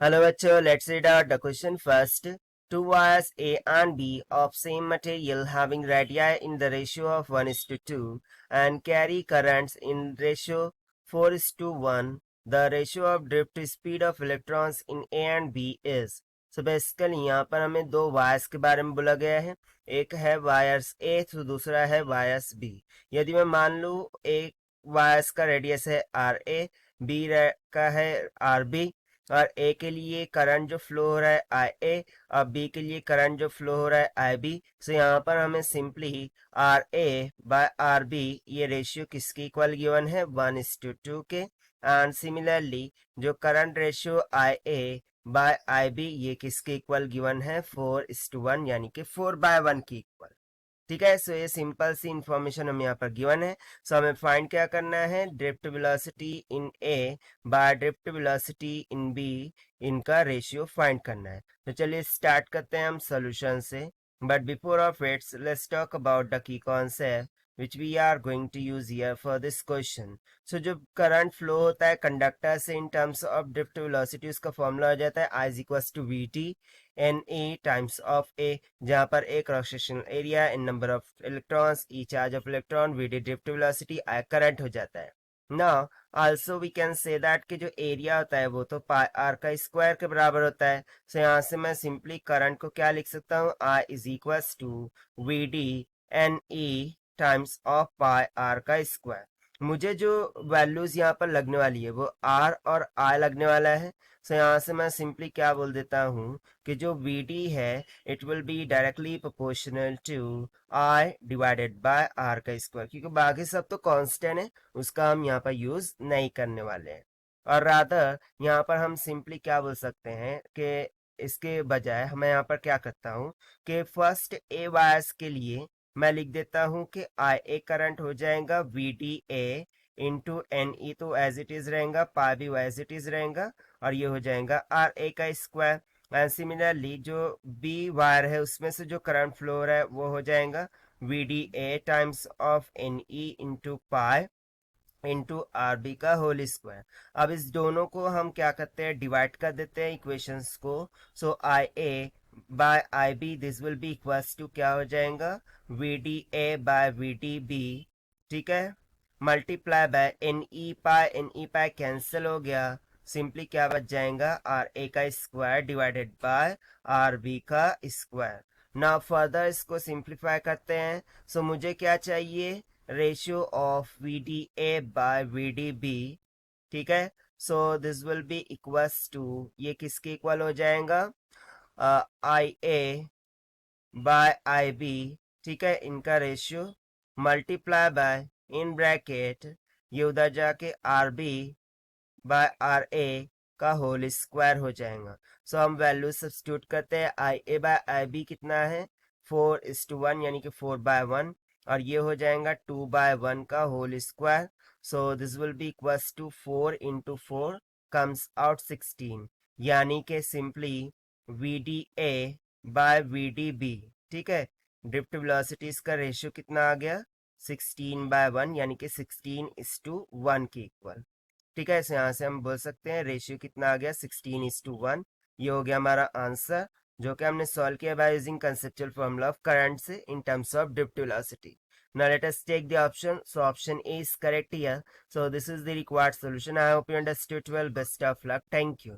Hello bachcho, let's read out the question first. Two wires A and B of same material having radii in the ratio of 1:2 and carry currents in ratio 4:1. The ratio of drift speed of electrons in A and B is. So basically यहाँ पर हमें दो wires के बारे में बोला गया है. एक है वायर्स A तो दूसरा है वायर्स B. यदि मैं मान लूँ एक वायर्स का रेडियस है RA, B का है RB और ए के लिए करंट जो फ्लो हो रहा है आई ए और बी के लिए करंट जो फ्लो हो रहा है आई बी. सो यहाँ पर हमें simply R A by R B ये रेशियो किसके इक्वल गिवन है 1:2 के. एंड सिमिलरली जो current ratio I A by I B ये किसके इक्वल गिवन है 4:1 यानी कि 4/1 की इक्वल. ठीक है. सो ये सिंपल सी इंफॉर्मेशन हमें यहाँ पर गिवन है. सो हमें फाइंड क्या करना है, drift velocity in A by drift velocity in B, इनका रेशियो फाइंड करना है. तो चलिए स्टार्ट करते हैं हम सोल्यूशन से. But before of its let's talk about the key concept which we are going to use here for this question. So जो करंट फ्लो होता है कंडक्टर से in terms of drift velocity उसका formula हो जाता है I is equals to VT NE times of A, जहाँ पर A cross sectional area, N number of electrons, E charge of electron, VD drift velocity, I current हो जाता है. Now also we can say that कि जो area होता है वो तो पाई आर का स्क्वायर के बराबर होता है. सो यहाँ से मैं सिंपली करंट को क्या लिख सकता हूँ, I is equals to VD NE times of pi R का स्क्वायर. मुझे जो वैल्यूज यहाँ पर लगने वाली है वो आर और आई लगने वाला है. सो यहाँ से मैं सिंपली क्या बोल देता हूँ कि जो वी डी है it will be directly proportional to I divided by R का स्क्वायर, क्योंकि बाकी सब तो कांस्टेंट है उसका हम यहाँ पर यूज नहीं करने वाले हैं. और रादर यहाँ पर हम सिंपली क्या बोल सकते हैं कि इसके बजाय मैं यहाँ पर क्या करता हूँ कि फर्स्ट ए वायर्स के लिए मैं लिख देता हूं कि आई ए करंट हो जाएगा V D A into N E, तो एज इट इज रहेगा, पाई भी एज इट इज रहेगा और ये हो जाएगा आर ए का स्क्वायर. एंड सिमिलरली जो बी वायर है उसमें से जो करंट फ्लो हो रहा है वो हो जाएगा V D A times of N E into pi into R B का होल स्क्वायर. अब इस दोनों को हम क्या करते हैं, डिवाइड कर देते हैं इक्वेशंस को. So I A by I B this will be equals to क्या हो जाएगा, V D A by V D B. ठीक है. Multiply by N E pi cancel हो गया. सिंपली क्या बच जाएगा, आर ए का square divided by R B का स्क्वायर. नाउ फर्दर इसको सिंप्लीफाई करते हैं. सो मुझे क्या चाहिए, ratio of V D A by V D B. ठीक है. सो this will be equals to, ये किसके इक्वल हो जाएगा, आई ए बाय आई बी. ठीक है. इनका ratio multiply by in bracket ये उधर जाके R B bye are A का होल स्क्वायर हो जाएगा. सो हम वैल्यू सब्स्टिट्यूट करते हैं. आई ए बाय आई बी कितना है 4:1 यानी कि 4/1 और ये हो जाएगा 2/1 का whole square. So this will be equals to 4 into 4 comes out 16, यानी कि simply V D A by V D B. ठीक है. ड्रिफ्ट वेलोसिटीज का रेशियो कितना आ गया 16/1 यानी कि 16:1 की इक्वल. ठीक है. यहाँ से हम बोल सकते हैं रेशियो कितना आ गया 16:1. ये हो गया हमारा आंसर जो कि हमने सॉल्व किया by using conceptual formula of current से in terms of drift velocity. Now let us take the option. So option A is correct here. So this is the required solution. I hope you understood well. Best of luck. Thank you.